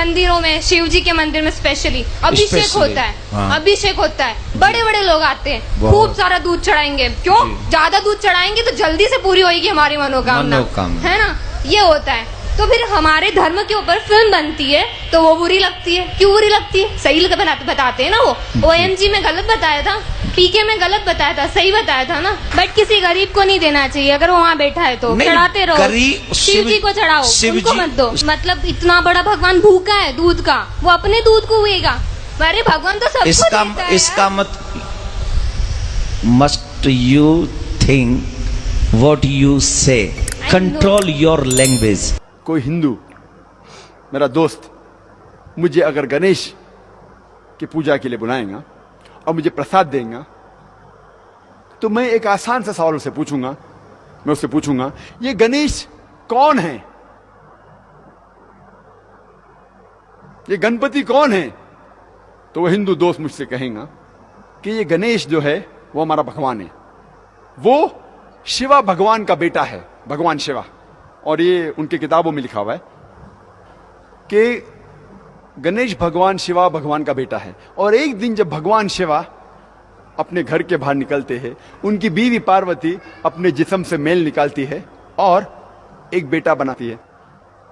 मंदिरों में, शिव जी के मंदिर में स्पेशली अभिषेक होता है। हाँ। अभिषेक होता है, बड़े बड़े लोग आते हैं, बहुत। खूब सारा दूध चढ़ाएंगे। क्यों? ज्यादा दूध चढ़ाएंगे तो जल्दी से पूरी होगी हमारी मनोकामना, है ना? ये होता है। तो फिर हमारे धर्म के ऊपर फिल्म बनती है तो वो बुरी लगती है। क्यों बुरी लगती है? सही बताते हैं ना। वो OMG में गलत बताया था, PK में गलत बताया था, सही बताया था ना। बट किसी गरीब को नहीं देना चाहिए। अगर वो वहाँ बैठा है तो चढ़ाते रहो, शिव जी को चढ़ाओ, उनको मत दो। मतलब इतना बड़ा भगवान भूखा है दूध का, वो अपने दूध को हुएगा। अरे भगवान तो सबको देता है। इसका मत must you think what you से, कंट्रोल योर लैंग्वेज। कोई हिंदू मेरा दोस्त मुझे अगर गणेश की पूजा के लिए बुलाएगा और मुझे प्रसाद देगा, तो मैं एक आसान सा सवाल उससे पूछूंगा। मैं उससे पूछूंगा, ये गणेश कौन है? ये गणपति कौन है? तो वो हिंदू दोस्त मुझसे कहेगा कि ये गणेश जो है वो हमारा भगवान है, वो शिवा भगवान का बेटा है, भगवान शिवा। और ये उनकी किताबों में लिखा हुआ है कि गणेश भगवान शिवा भगवान का बेटा है। और एक दिन जब भगवान शिवा अपने घर के बाहर निकलते हैं, उनकी बीवी पार्वती अपने जिस्म से मेल निकालती है और एक बेटा बनाती है।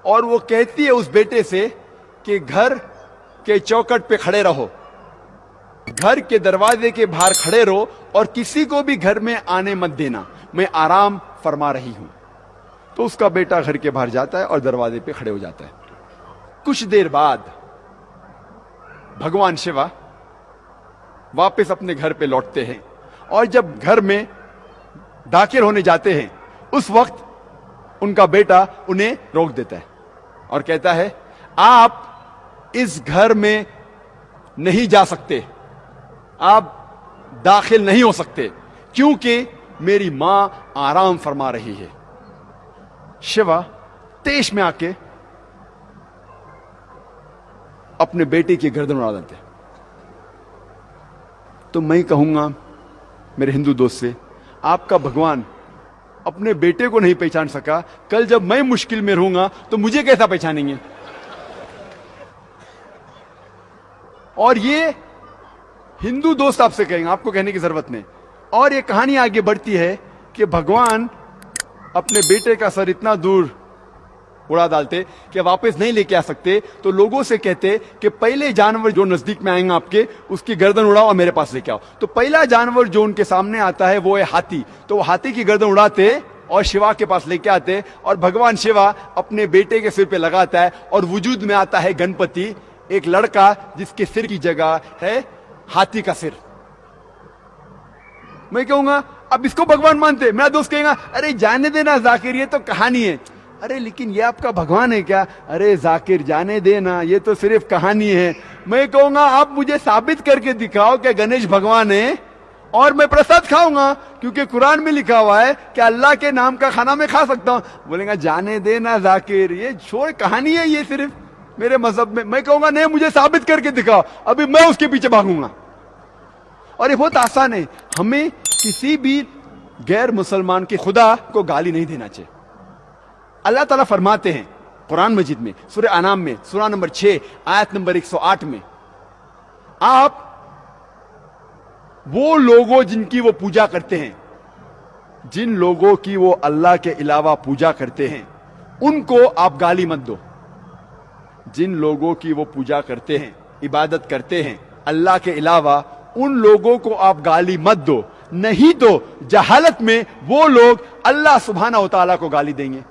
और वो कहती है उस बेटे से कि घर के चौखट पे खड़े रहो, घर के दरवाजे के बाहर खड़े रहो और किसी को भी घर में आने मत देना, मैं आराम फरमा रही हूं। तो उसका बेटा घर के बाहर जाता है और दरवाजे पे खड़े हो जाता है। कुछ देर बाद भगवान शिवा वापस अपने घर पे लौटते हैं और जब घर में दाखिल होने जाते हैं, उस वक्त उनका बेटा उन्हें रोक देता है और कहता है, आप इस घर में नहीं जा सकते, आप दाखिल नहीं हो सकते, क्योंकि मेरी मां आराम फरमा रही है। शिवा तेज में आके अपने बेटे की गर्दन उड़ा देते। तो मैं कहूंगा मेरे हिंदू दोस्त से, आपका भगवान अपने बेटे को नहीं पहचान सका, कल जब मैं मुश्किल में रहूंगा तो मुझे कैसा पहचानेंगे? और ये हिंदू दोस्त आपसे कहेंगे, आपको कहने की जरूरत नहीं। और ये कहानी आगे बढ़ती है कि भगवान अपने बेटे का सर इतना दूर उड़ा डालते कि वापस नहीं लेके आ सकते, तो लोगों से कहते कि पहले जानवर जो नजदीक में आएगा आपके, उसकी गर्दन उड़ाओ और मेरे पास लेके आओ। तो पहला जानवर जो उनके सामने आता है वो है हाथी। तो वो हाथी की गर्दन उड़ाते और शिवा के पास लेके आते और भगवान शिवा अपने बेटे के सिर पे लगाता है और वजूद में आता है गणपति, एक लड़का जिसके सिर की जगह है हाथी का सिर। मैं कहूंगा अब इसको भगवान मानते? मेरा दोस्त कहेगा, अरे जाने देना जाकिर, ये तो कहानी है। अरे लेकिन ये आपका भगवान है क्या? अरे जाकिर जाने देना, ये तो सिर्फ कहानी है। मैं कहूंगा आप मुझे साबित करके दिखाओ कि गणेश भगवान है और मैं प्रसाद खाऊंगा, क्योंकि कुरान में लिखा हुआ है कि अल्लाह के नाम का खाना मैं खा सकता हूं। बोलेगा जाने देना जाकिर, ये छोड़, कहानी है ये सिर्फ मेरे मजहब में। मैं कहूंगा नहीं, मुझे साबित करके दिखाओ, अभी मैं उसके पीछे भागूंगा। और ये बहुत आसान है, हमें किसी भी गैर मुसलमान के खुदा को गाली नहीं देना चाहिए। अल्लाह ताला फरमाते हैं कुरान मजीद में, सूरह अनाम में, सूरह नंबर 6 आयत नंबर 108 में, आप वो लोगों जिनकी वो पूजा करते हैं, जिन लोगों की वो अल्लाह के अलावा पूजा करते हैं, उनको आप गाली मत दो। जिन लोगों की वो पूजा करते हैं, इबादत करते हैं अल्लाह के अलावा, उन लोगों को आप गाली मत दो, नहीं तो जहालत में वो लोग अल्लाह सुब्हाना व तआला को गाली देंगे।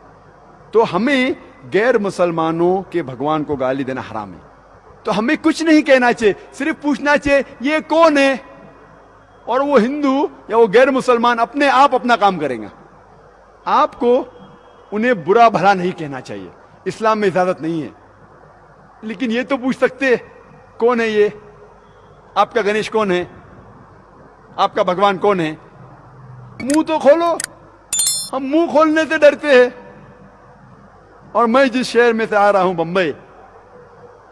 तो हमें गैर मुसलमानों के भगवान को गाली देना हराम है। तो हमें कुछ नहीं कहना चाहिए, सिर्फ पूछना चाहिए ये कौन है, और वो हिंदू या वो गैर मुसलमान अपने आप अपना काम करेंगे। आपको उन्हें बुरा भला नहीं कहना चाहिए, इस्लाम में इजाजत नहीं है। लेकिन ये तो पूछ सकते कौन है ये, आपका गणेश कौन है, आपका भगवान कौन है? मुंह तो खोलो। हम मुंह खोलने से डरते हैं। और मैं जिस शहर में से आ रहा हूं, बंबई,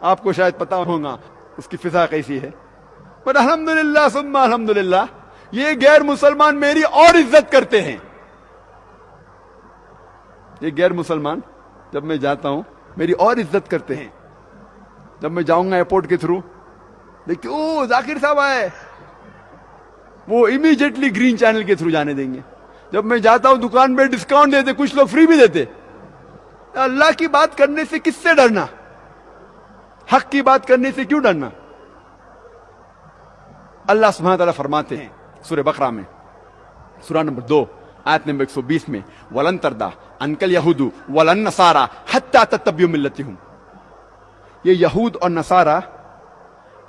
आपको शायद पता होगा उसकी फिजा कैसी है, पर अल्हम्दुलिल्लाह सुम्मा अल्हम्दुलिल्लाह, ये गैर मुसलमान मेरी और इज्जत करते हैं। ये गैर मुसलमान जब मैं जाता हूं मेरी और इज्जत करते हैं। जब मैं जाऊंगा एयरपोर्ट के थ्रू, देखिए ओ जाकिर साहब आए, वो इमीडिएटली ग्रीन चैनल के थ्रू जाने देंगे। जब मैं जाता हूं दुकान पे डिस्काउंट देते, कुछ लोग फ्री भी देते। अल्लाह की बात करने से किससे डरना, हक की बात करने से क्यों डरना। अल्लाह सुब्हानहू व तआला फरमाते हैं सूरह बकरा में, सूरा नंबर 2 आयत नंबर 120 में, वलन तरदा अनकल यहूदू वलन नसारा हत्ता तत्तबियु मिल्लतहुम। ये यहूद और नसारा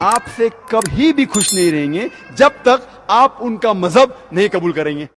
आपसे कभी भी खुश नहीं रहेंगे जब तक आप उनका मजहब नहीं कबूल करेंगे।